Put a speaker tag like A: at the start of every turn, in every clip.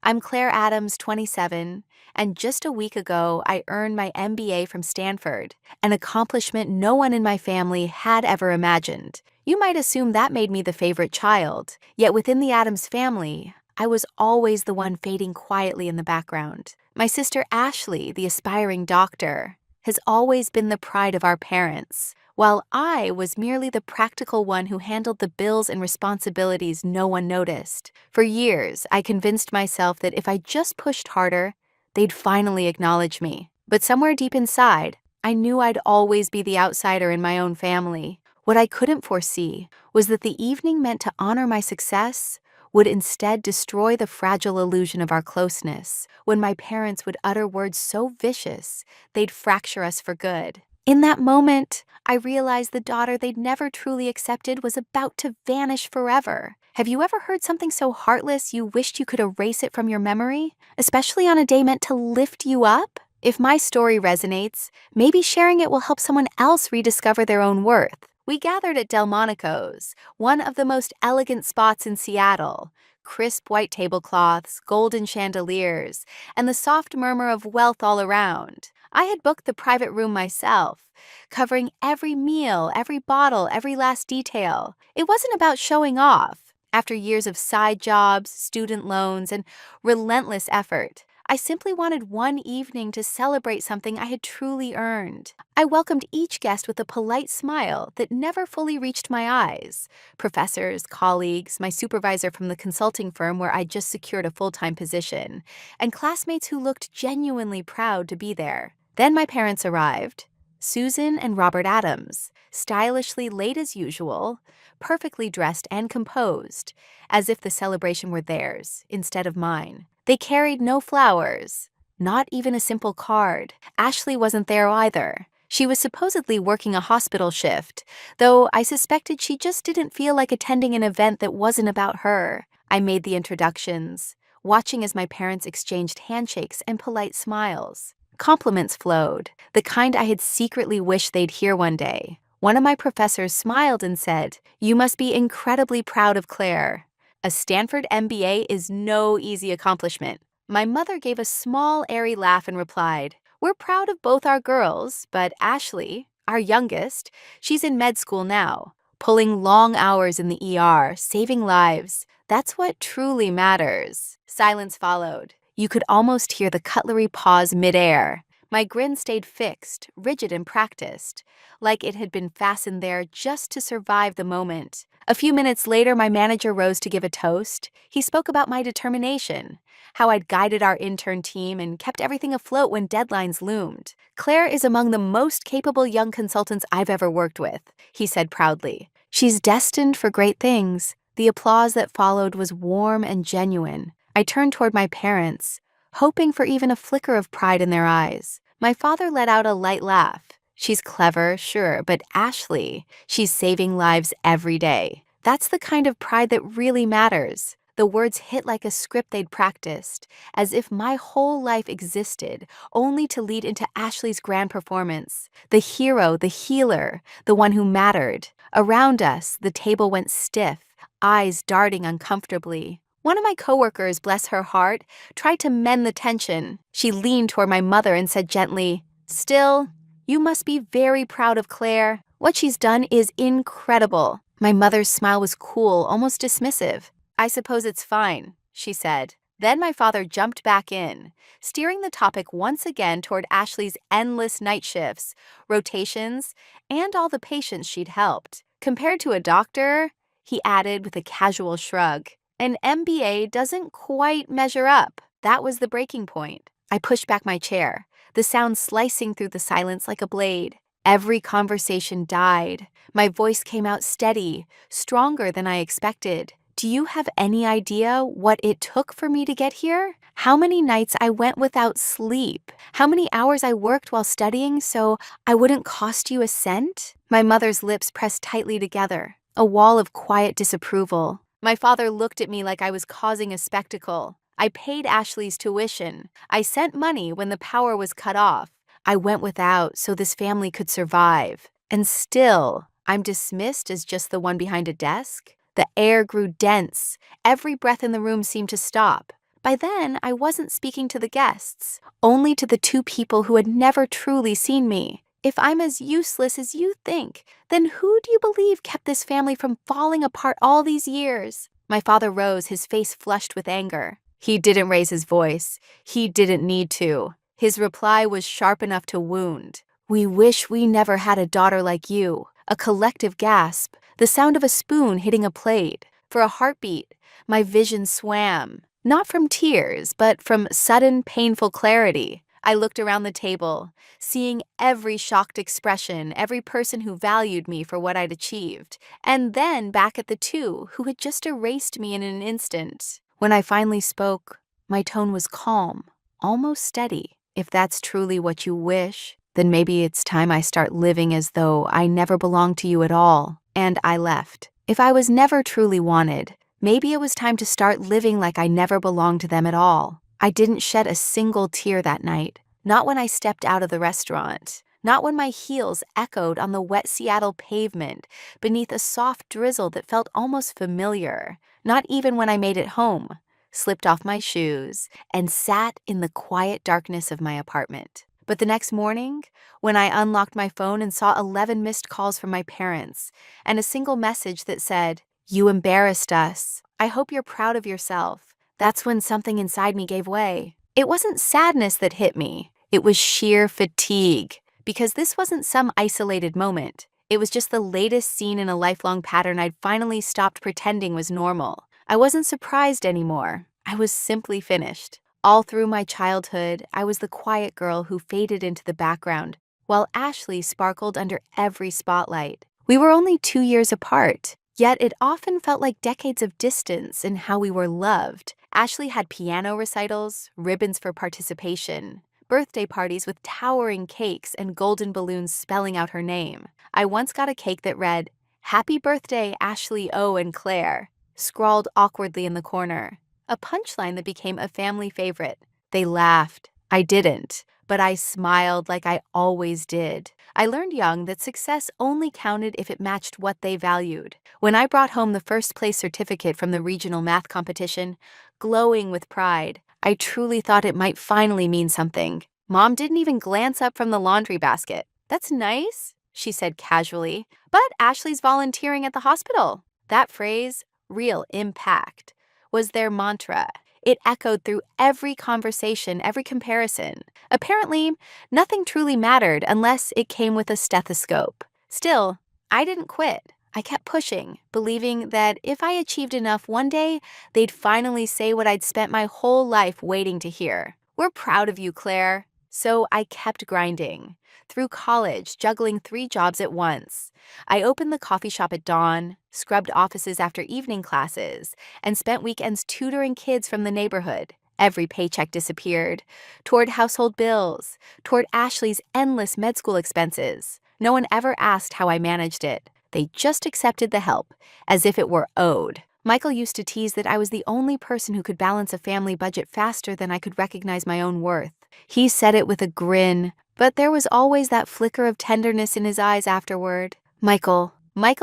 A: I'm Claire Adams, 27, and just a week ago I earned my MBA from Stanford, an accomplishment no one in my family had ever imagined. You might assume that made me the favorite child, yet within the Adams family, I was always the one fading quietly in the background. My sister Ashley, the aspiring doctor, has always been the pride of our parents, while I was merely the practical one who handled the bills and responsibilities no one noticed. For years, I convinced myself that if I just pushed harder, they'd finally acknowledge me. But somewhere deep inside, I knew I'd always be the outsider in my own family. What I couldn't foresee was that the evening meant to honor my success would instead destroy the fragile illusion of our closeness, when my parents would utter words so vicious they'd fracture us for good. In that moment, I realized the daughter they'd never truly accepted was about to vanish forever. Have you ever heard something so heartless you wished you could erase it from your memory, especially on a day meant to lift you up? If my story resonates, maybe sharing it will help someone else rediscover their own worth. We gathered at Delmonico's, one of the most elegant spots in Seattle. Crisp white tablecloths, golden chandeliers, and the soft murmur of wealth all around. I had booked the private room myself, covering every meal, every bottle, every last detail. It wasn't about showing off. After years of side jobs, student loans, and relentless effort, I simply wanted one evening to celebrate something I had truly earned. I welcomed each guest with a polite smile that never fully reached my eyes. Professors, colleagues, my supervisor from the consulting firm where I'd just secured a full-time position, and classmates who looked genuinely proud to be there. Then my parents arrived. Susan and Robert Adams, stylishly late as usual, perfectly dressed and composed, as if the celebration were theirs instead of mine. They carried no flowers, not even a simple card. Ashley wasn't there either. She was supposedly working a hospital shift, though I suspected she just didn't feel like attending an event that wasn't about her. I made the introductions, watching as my parents exchanged handshakes and polite smiles. Compliments flowed, the kind I had secretly wished they'd hear one day. One of my professors smiled and said, "You must be incredibly proud of Claire. A Stanford MBA is no easy accomplishment." My mother gave a small, airy laugh and replied, "We're proud of both our girls, but Ashley, our youngest, she's in med school now, pulling long hours in the ER, saving lives. That's what truly matters." Silence followed. You could almost hear the cutlery pause midair. My grin stayed fixed, rigid and practiced, like it had been fastened there just to survive the moment. A few minutes later, my manager rose to give a toast. He spoke about my determination, how I'd guided our intern team and kept everything afloat when deadlines loomed. "Claire is among the most capable young consultants I've ever worked with," he said proudly. "She's destined for great things." The applause that followed was warm and genuine. I turned toward my parents, hoping for even a flicker of pride in their eyes. My father let out a light laugh. "She's clever, sure, but Ashley, she's saving lives every day. That's the kind of pride that really matters." The words hit like a script they'd practiced, as if my whole life existed only to lead into Ashley's grand performance. The hero, the healer, the one who mattered. Around us, the table went stiff, eyes darting uncomfortably. One of my coworkers, bless her heart, tried to mend the tension. She leaned toward my mother and said gently, "Still, you must be very proud of Claire. What she's done is incredible." My mother's smile was cool, almost dismissive. "I suppose it's fine," she said. Then my father jumped back in, steering the topic once again toward Ashley's endless night shifts, rotations, and all the patients she'd helped. "Compared to a doctor," he added with a casual shrug, "an MBA doesn't quite measure up." That was the breaking point. I pushed back my chair, the sound slicing through the silence like a blade. Every conversation died. My voice came out steady, stronger than I expected. "Do you have any idea what it took for me to get here? How many nights I went without sleep? How many hours I worked while studying so I wouldn't cost you a cent?" My mother's lips pressed tightly together, a wall of quiet disapproval. My father looked at me like I was causing a spectacle. I paid Ashley's tuition. I sent money when the power was cut off. I went without so this family could survive. And still, I'm dismissed as just the one behind a desk? The air grew dense. Every breath in the room seemed to stop. By then, I wasn't speaking to the guests, only to the two people who had never truly seen me. If I'm as useless as you think, then who do you believe kept this family from falling apart all these years? My father rose, his face flushed with anger. He didn't raise his voice. He didn't need to. His reply was sharp enough to wound. We wish we never had a daughter like you. A collective gasp, the sound of a spoon hitting a plate. For a heartbeat, my vision swam. Not from tears, but from sudden, painful clarity. I looked around the table, seeing every shocked expression, every person who valued me for what I'd achieved, and then back at the two who had just erased me in an instant. When I finally spoke, my tone was calm, almost steady. If that's truly what you wish, then maybe it's time I start living as though I never belonged to you at all. And I left. If I was never truly wanted, maybe it was time to start living like I never belonged to them at all. I didn't shed a single tear that night, not when I stepped out of the restaurant, not when my heels echoed on the wet Seattle pavement beneath a soft drizzle that felt almost familiar, not even when I made it home, slipped off my shoes, and sat in the quiet darkness of my apartment. But the next morning, when I unlocked my phone and saw 11 missed calls from my parents and a single message that said, "You embarrassed us. I hope you're proud of yourself," that's when something inside me gave way. It wasn't sadness that hit me. It was sheer fatigue, because this wasn't some isolated moment. It was just the latest scene in a lifelong pattern I'd finally stopped pretending was normal. I wasn't surprised anymore. I was simply finished. All through my childhood, I was the quiet girl who faded into the background, while Ashley sparkled under every spotlight. We were only 2 years apart, yet it often felt like decades of distance in how we were loved. Ashley had piano recitals, ribbons for participation, birthday parties with towering cakes and golden balloons spelling out her name. I once got a cake that read, "Happy birthday, Ashley O. and Claire," scrawled awkwardly in the corner. A punchline that became a family favorite. They laughed. I didn't, but I smiled like I always did. I learned young that success only counted if it matched what they valued. When I brought home the first place certificate from the regional math competition, glowing with pride, I truly thought it might finally mean something. Mom didn't even glance up from the laundry basket. "That's nice," she said casually, "but Ashley's volunteering at the hospital." That phrase, real impact, was their mantra. It echoed through every conversation, every comparison. Apparently, nothing truly mattered unless it came with a stethoscope. Still, I didn't quit. I kept pushing, believing that if I achieved enough one day, they'd finally say what I'd spent my whole life waiting to hear. "We're proud of you, Claire." So I kept grinding. Through college, juggling 3 jobs at once. I opened the coffee shop at dawn, scrubbed offices after evening classes, and spent weekends tutoring kids from the neighborhood. Every paycheck disappeared, toward household bills, toward Ashley's endless med school expenses. No one ever asked how I managed it. They just accepted the help, as if it were owed. Michael used to tease that I was the only person who could balance a family budget faster than I could recognize my own worth. He said it with a grin, but there was always that flicker of tenderness in his eyes afterward. Michael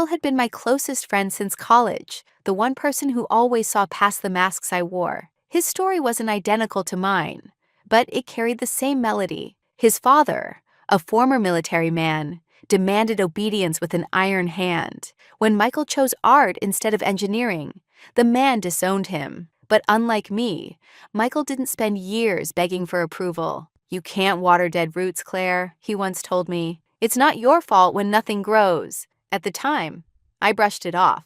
A: had been my closest friend since college, the one person who always saw past the masks I wore. His story wasn't identical to mine, but it carried the same melody. His father, a former military man, demanded obedience with an iron hand. When Michael chose art instead of engineering, the man disowned him. But unlike me, Michael didn't spend years begging for approval. "You can't water dead roots, Claire," he once told me. "It's not your fault when nothing grows." At the time, I brushed it off,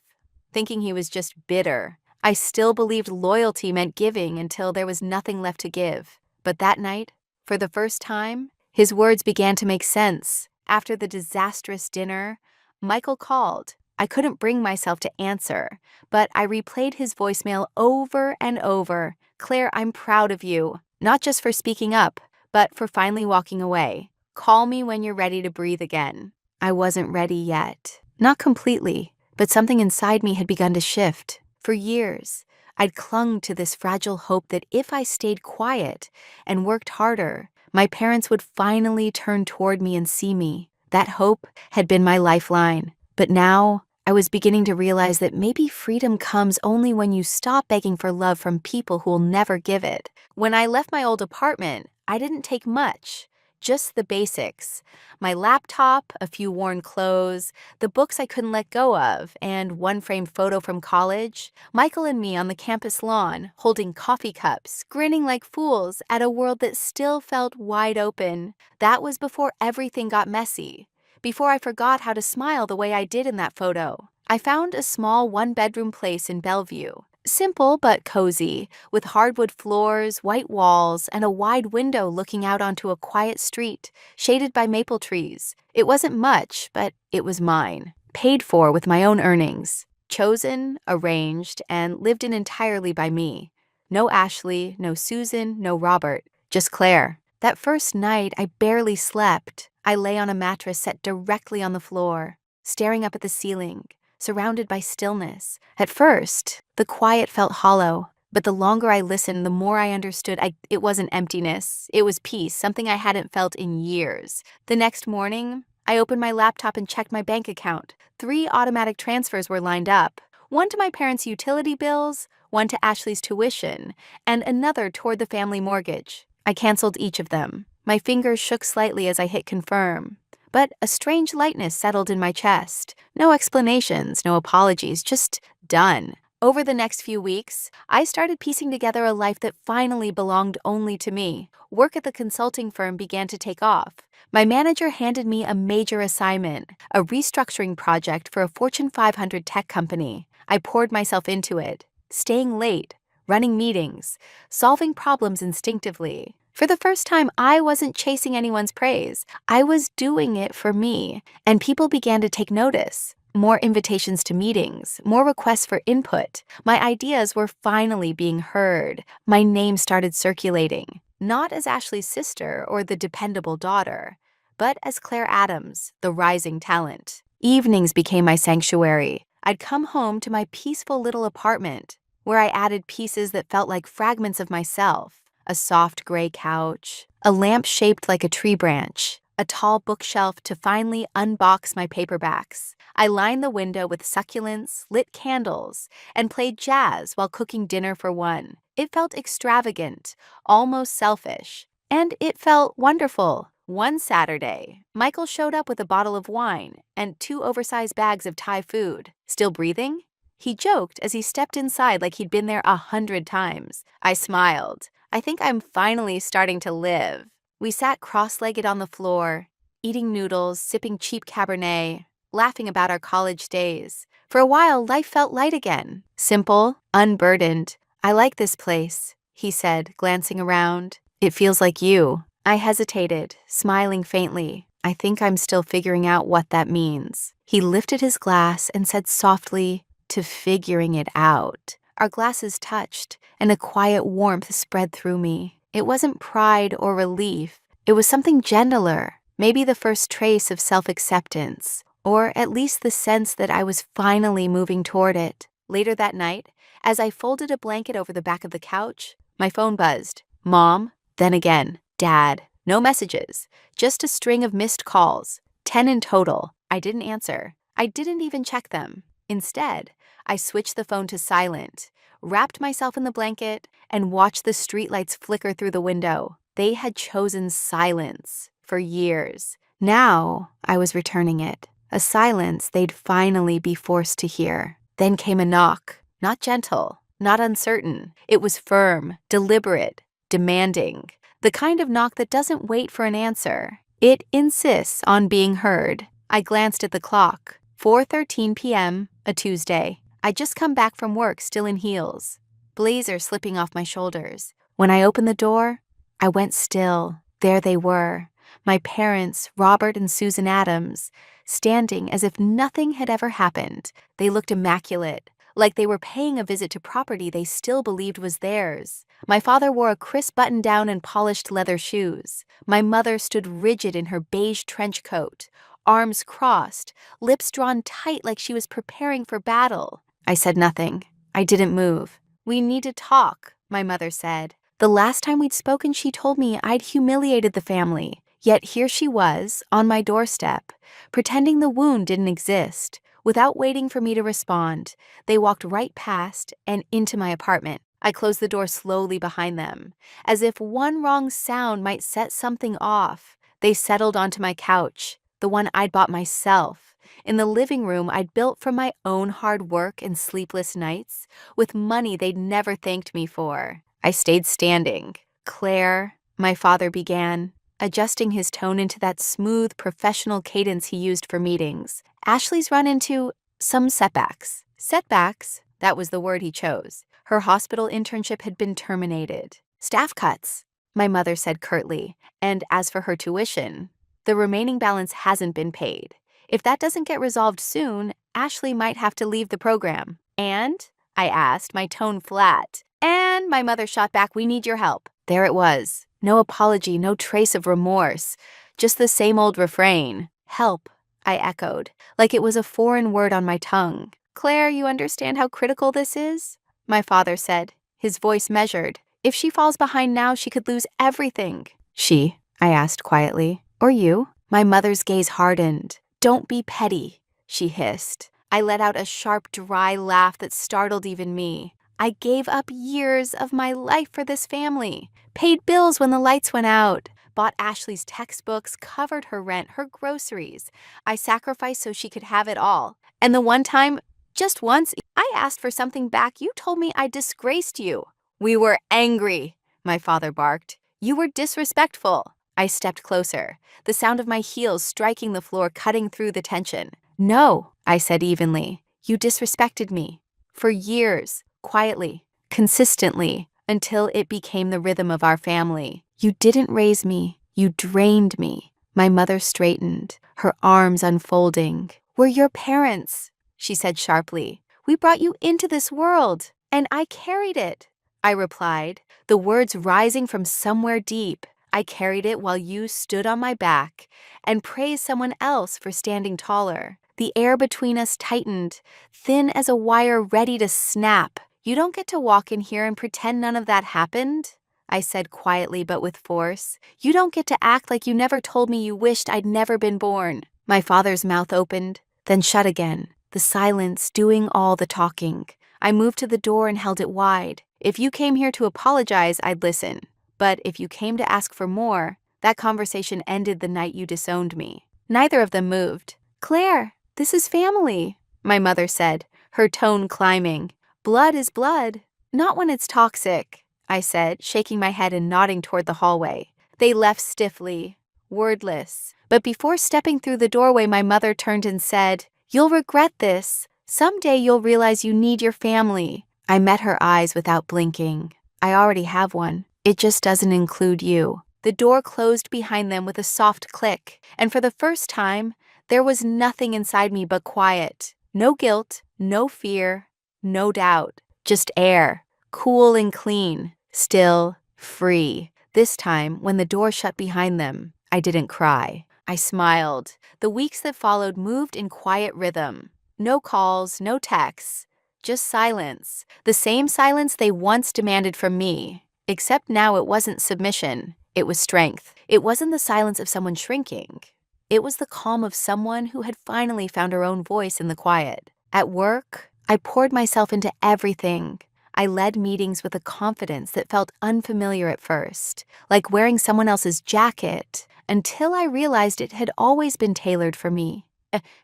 A: thinking he was just bitter. I still believed loyalty meant giving until there was nothing left to give. But that night, for the first time, his words began to make sense. After the disastrous dinner, Michael called. I couldn't bring myself to answer, but I replayed his voicemail over and over. "Claire, I'm proud of you, not just for speaking up, but for finally walking away. Call me when you're ready to breathe again." I wasn't ready yet. Not completely, but something inside me had begun to shift. For years, I'd clung to this fragile hope that if I stayed quiet and worked harder, my parents would finally turn toward me and see me. That hope had been my lifeline. But now, I was beginning to realize that maybe freedom comes only when you stop begging for love from people who will never give it. When I left my old apartment, I didn't take much, just the basics. My laptop, a few worn clothes, the books I couldn't let go of, and one framed photo from college. Michael and me on the campus lawn, holding coffee cups, grinning like fools at a world that still felt wide open. That was before everything got messy. Before I forgot how to smile the way I did in that photo. I found a small one-bedroom place in Bellevue. Simple but cozy, with hardwood floors, white walls, and a wide window looking out onto a quiet street, shaded by maple trees. It wasn't much, but it was mine. Paid for with my own earnings. Chosen, arranged, and lived in entirely by me. No Ashley, no Susan, no Robert, just Claire. That first night, I barely slept. I lay on a mattress set directly on the floor, staring up at the ceiling, surrounded by stillness. At first, the quiet felt hollow, but the longer I listened, the more I understood it wasn't emptiness. It was peace, something I hadn't felt in years. The next morning, I opened my laptop and checked my bank account. 3 automatic transfers were lined up. One to my parents' utility bills, one to Ashley's tuition, and another toward the family mortgage. I canceled each of them. My fingers shook slightly as I hit confirm. But a strange lightness settled in my chest. No explanations, no apologies, just done. Over the next few weeks, I started piecing together a life that finally belonged only to me. Work at the consulting firm began to take off. My manager handed me a major assignment, a restructuring project for a Fortune 500 tech company. I poured myself into it, staying late, running meetings, solving problems instinctively. For the first time, I wasn't chasing anyone's praise. I was doing it for me, and people began to take notice. More invitations to meetings, more requests for input. My ideas were finally being heard. My name started circulating, not as Ashley's sister or the dependable daughter, but as Claire Adams, the rising talent. Evenings became my sanctuary. I'd come home to my peaceful little apartment, where I added pieces that felt like fragments of myself. A soft gray couch, a lamp shaped like a tree branch, a tall bookshelf to finally unbox my paperbacks. I lined the window with succulents, lit candles, and played jazz while cooking dinner for one. It felt extravagant, almost selfish, and it felt wonderful. One Saturday, Michael showed up with a bottle of wine and 2 oversized bags of Thai food. Still breathing? He joked as he stepped inside like he'd been there 100 times. I smiled. I think I'm finally starting to live. We sat cross-legged on the floor, eating noodles, sipping cheap Cabernet, laughing about our college days. For a while, life felt light again. Simple, unburdened. I like this place, he said, glancing around. It feels like you. I hesitated, smiling faintly. I think I'm still figuring out what that means. He lifted his glass and said softly, to figuring it out. Our glasses touched, and a quiet warmth spread through me. It wasn't pride or relief. It was something gentler, maybe the first trace of self-acceptance, or at least the sense that I was finally moving toward it. Later that night, as I folded a blanket over the back of the couch, my phone buzzed. Mom, then again, Dad. No messages, just a string of missed calls, 10 in total. I didn't answer. I didn't even check them. Instead, I switched the phone to silent, wrapped myself in the blanket, and watched the streetlights flicker through the window. They had chosen silence for years. Now I was returning it, a silence they'd finally be forced to hear. Then came a knock, not gentle, not uncertain. It was firm, deliberate, demanding, the kind of knock that doesn't wait for an answer. It insists on being heard. I glanced at the clock. 4:13 p.m., a Tuesday. I'd just come back from work, still in heels, blazer slipping off my shoulders. When I opened the door, I went still. There they were, my parents, Robert and Susan Adams, standing as if nothing had ever happened. They looked immaculate, like they were paying a visit to property they still believed was theirs. My father wore a crisp button-down and polished leather shoes. My mother stood rigid in her beige trench coat, arms crossed, lips drawn tight like she was preparing for battle. I said nothing. I didn't move. We need to talk, my mother said. The last time we'd spoken, she told me I'd humiliated the family. Yet here she was, on my doorstep, pretending the wound didn't exist. Without waiting for me to respond, they walked right past and into my apartment. I closed the door slowly behind them. As if one wrong sound might set something off, they settled onto my couch, the one I'd bought myself, in the living room I'd built from my own hard work and sleepless nights, with money they'd never thanked me for. I stayed standing. "Claire," my father began, adjusting his tone into that smooth, professional cadence he used for meetings. "Ashley's run into some setbacks." Setbacks? That was the word he chose. Her hospital internship had been terminated. "Staff cuts," my mother said curtly. "And as for her tuition, the remaining balance hasn't been paid. If that doesn't get resolved soon, Ashley might have to leave the program." "And?" I asked, my tone flat. "And," my mother shot back, "we need your help." There it was. No apology, no trace of remorse. Just the same old refrain. "Help," I echoed, like it was a foreign word on my tongue. "Claire, you understand how critical this is?" My father said, his voice measured. "If she falls behind now, she could lose everything." "She?" I asked quietly. "Or you?" My mother's gaze hardened. "Don't be petty," she hissed. I let out a sharp, dry laugh that startled even me. I gave up years of my life for this family, paid bills when the lights went out, bought Ashley's textbooks, covered her rent, her groceries. I sacrificed so she could have it all. And the one time, just once, I asked for something back, you told me I disgraced you. "We were angry," my father barked. "You were disrespectful." I stepped closer, the sound of my heels striking the floor cutting through the tension. "No," I said evenly. "You disrespected me. For years, quietly, consistently, until it became the rhythm of our family. You didn't raise me. You drained me." My mother straightened, her arms unfolding. "We're your parents," she said sharply. "We brought you into this world, and I carried it," I replied, the words rising from somewhere deep. "I carried it while you stood on my back and praised someone else for standing taller." The air between us tightened, thin as a wire ready to snap. "You don't get to walk in here and pretend none of that happened," I said quietly but with force. "You don't get to act like you never told me you wished I'd never been born." My father's mouth opened, then shut again, the silence doing all the talking. I moved to the door and held it wide. "If you came here to apologize, I'd listen. But if you came to ask for more, that conversation ended the night you disowned me." Neither of them moved. "Claire, this is family," my mother said, her tone climbing. "Blood is blood, not when it's toxic," I said, shaking my head and nodding toward the hallway. They left stiffly, wordless. But before stepping through the doorway, my mother turned and said, "You'll regret this. Someday you'll realize you need your family." I met her eyes without blinking. "I already have one. It just doesn't include you." The door closed behind them with a soft click, and for the first time, there was nothing inside me but quiet. No guilt, no fear, no doubt. Just air, cool and clean, still, free. This time, when the door shut behind them, I didn't cry. I smiled. The weeks that followed moved in quiet rhythm. No calls, no texts, just silence. The same silence they once demanded from me. Except now it wasn't submission, it was strength. It wasn't the silence of someone shrinking. It was the calm of someone who had finally found her own voice in the quiet. At work, I poured myself into everything. I led meetings with a confidence that felt unfamiliar at first, like wearing someone else's jacket, until I realized it had always been tailored for me.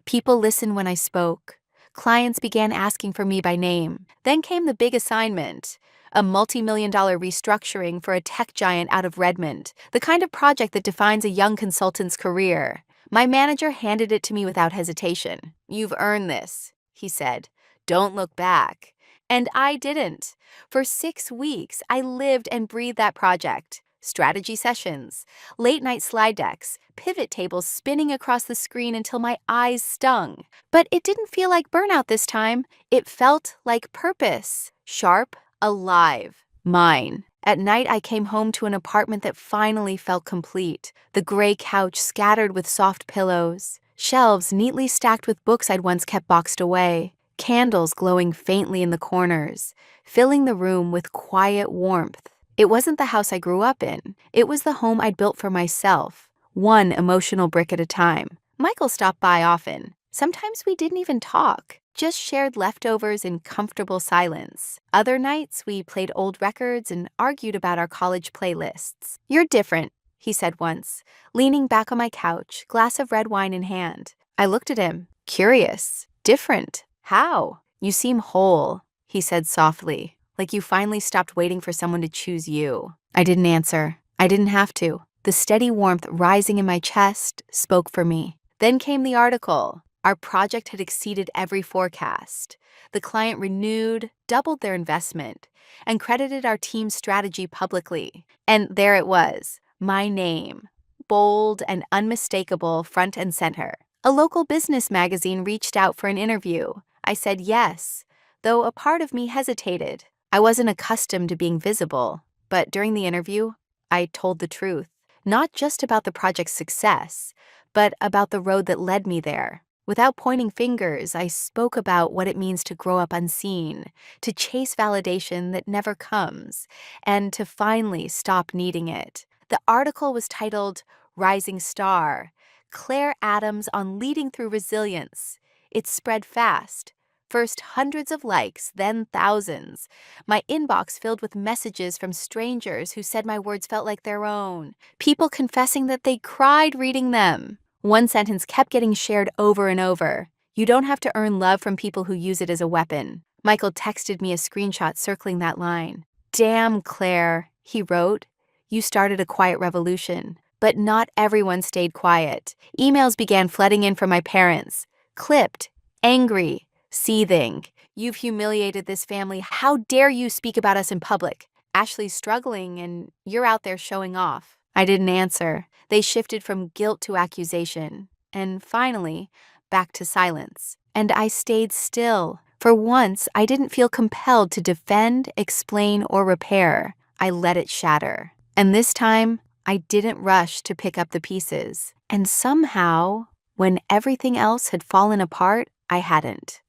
A: People listened when I spoke. Clients began asking for me by name. Then came the big assignment. A multi-million-dollar restructuring for a tech giant out of Redmond, the kind of project that defines a young consultant's career. My manager handed it to me without hesitation. "You've earned this," he said. "Don't look back." And I didn't. For 6 weeks, I lived and breathed that project. Strategy sessions, late-night slide decks, pivot tables spinning across the screen until my eyes stung. But it didn't feel like burnout this time. It felt like purpose. Sharp, alive, mine. At night, I came home to an apartment that finally felt complete. The gray couch scattered with soft pillows, shelves neatly stacked with books I'd once kept boxed away, candles glowing faintly in the corners, filling the room with quiet warmth. It wasn't the house I grew up in. It was the home I'd built for myself, one emotional brick at a time. Michael stopped by often. Sometimes we didn't even talk, just shared leftovers in comfortable silence. Other nights, we played old records and argued about our college playlists. "You're different," he said once, leaning back on my couch, glass of red wine in hand. I looked at him, curious. "Different? How?" "You seem whole," he said softly, like you finally stopped waiting for someone to choose you. I didn't answer. I didn't have to. The steady warmth rising in my chest spoke for me. Then came the article. Our project had exceeded every forecast. The client renewed, doubled their investment, and credited our team's strategy publicly. And there it was, my name, bold and unmistakable front and center. A local business magazine reached out for an interview. I said yes, though a part of me hesitated. I wasn't accustomed to being visible, but during the interview, I told the truth, not just about the project's success, but about the road that led me there. Without pointing fingers, I spoke about what it means to grow up unseen, to chase validation that never comes, and to finally stop needing it. The article was titled Rising Star, Claire Adams on Leading Through Resilience. It spread fast. First hundreds of likes, then thousands. My inbox filled with messages from strangers who said my words felt like their own. People confessing that they cried reading them. One sentence kept getting shared over and over. "You don't have to earn love from people who use it as a weapon." Michael texted me a screenshot circling that line. "Damn, Claire," he wrote. "You started a quiet revolution." But not everyone stayed quiet. Emails began flooding in from my parents. Clipped, angry, seething. "You've humiliated this family. How dare you speak about us in public? Ashley's struggling and you're out there showing off." I didn't answer. They shifted from guilt to accusation, and finally, back to silence. And I stayed still. For once, I didn't feel compelled to defend, explain, or repair. I let it shatter. And this time, I didn't rush to pick up the pieces. And somehow, when everything else had fallen apart, I hadn't.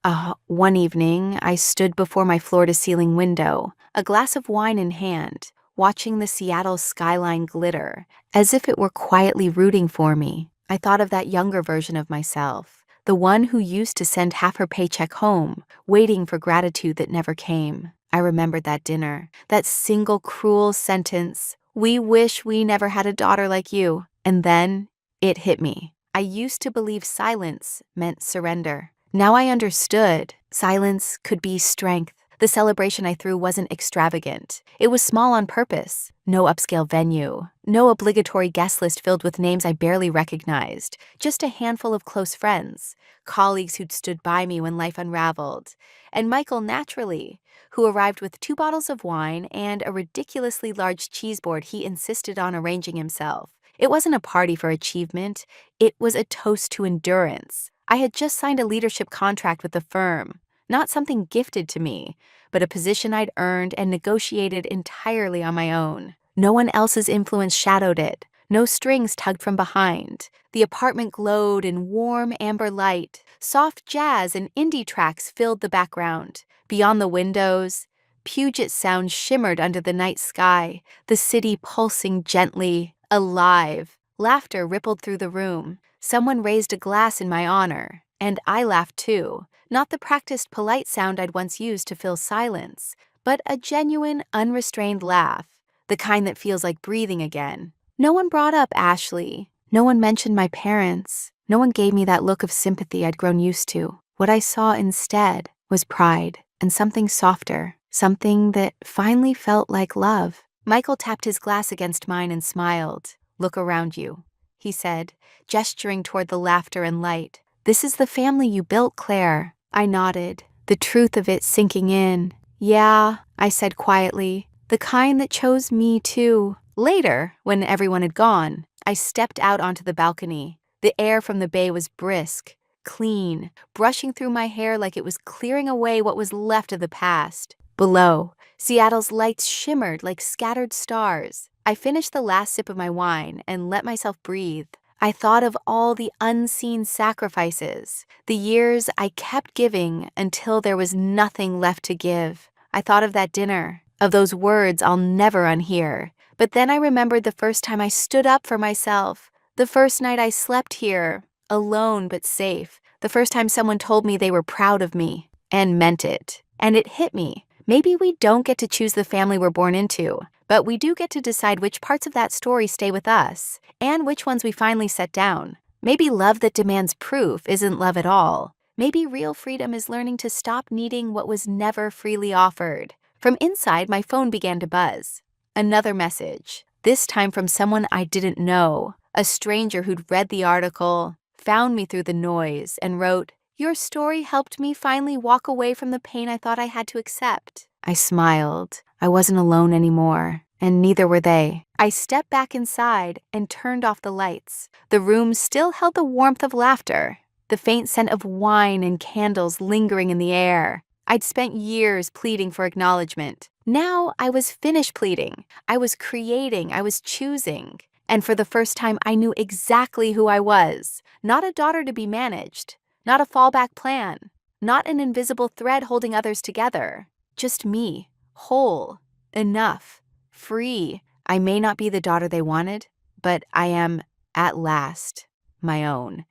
A: One evening, I stood before my floor-to-ceiling window, a glass of wine in hand, watching the Seattle skyline glitter, as if it were quietly rooting for me. I thought of that younger version of myself, the one who used to send half her paycheck home, waiting for gratitude that never came. I remembered that dinner, that single cruel sentence, "We wish we never had a daughter like you." And then it hit me. I used to believe silence meant surrender. Now I understood. Silence could be strength. The celebration I threw wasn't extravagant. It was small on purpose. No upscale venue. No obligatory guest list filled with names I barely recognized. Just a handful of close friends. Colleagues who'd stood by me when life unraveled. And Michael, naturally, who arrived with 2 bottles of wine and a ridiculously large cheese board he insisted on arranging himself. It wasn't a party for achievement. It was a toast to endurance. I had just signed a leadership contract with the firm. Not something gifted to me, but a position I'd earned and negotiated entirely on my own. No one else's influence shadowed it. No strings tugged from behind. The apartment glowed in warm amber light. Soft jazz and indie tracks filled the background. Beyond the windows, Puget Sound shimmered under the night sky, the city pulsing gently, alive. Laughter rippled through the room. Someone raised a glass in my honor, and I laughed too. Not the practiced polite sound I'd once used to fill silence, but a genuine, unrestrained laugh, the kind that feels like breathing again. No one brought up Ashley. No one mentioned my parents. No one gave me that look of sympathy I'd grown used to. What I saw instead was pride and something softer, something that finally felt like love. Michael tapped his glass against mine and smiled. "Look around you," he said, gesturing toward the laughter and light. "This is the family you built, Claire." I nodded, the truth of it sinking in. "Yeah," I said quietly, "the kind that chose me too." Later, when everyone had gone, I stepped out onto the balcony. The air from the bay was brisk, clean, brushing through my hair like it was clearing away what was left of the past. Below, Seattle's lights shimmered like scattered stars. I finished the last sip of my wine and let myself breathe. I thought of all the unseen sacrifices, the years I kept giving until there was nothing left to give. I thought of that dinner, of those words I'll never unhear. But then I remembered the first time I stood up for myself, the first night I slept here, alone but safe, The first time someone told me they were proud of me and meant it. And it hit me. Maybe we don't get to choose the family we're born into, but we do get to decide which parts of that story stay with us and which ones we finally set down. Maybe love that demands proof isn't love at all. Maybe real freedom is learning to stop needing what was never freely offered. From inside, my phone began to buzz. Another message, this time from someone I didn't know, a stranger who'd read the article, found me through the noise, and wrote, "Your story helped me finally walk away from the pain I thought I had to accept." I smiled. I wasn't alone anymore, and neither were they. I stepped back inside and turned off the lights. The room still held the warmth of laughter, the faint scent of wine and candles lingering in the air. I'd spent years pleading for acknowledgement. Now I was finished pleading. I was creating, I was choosing. And for the first time, I knew exactly who I was. Not a daughter to be managed. Not a fallback plan. Not an invisible thread holding others together. Just me. Whole. Enough. Free. I may not be the daughter they wanted, but I am, at last, my own.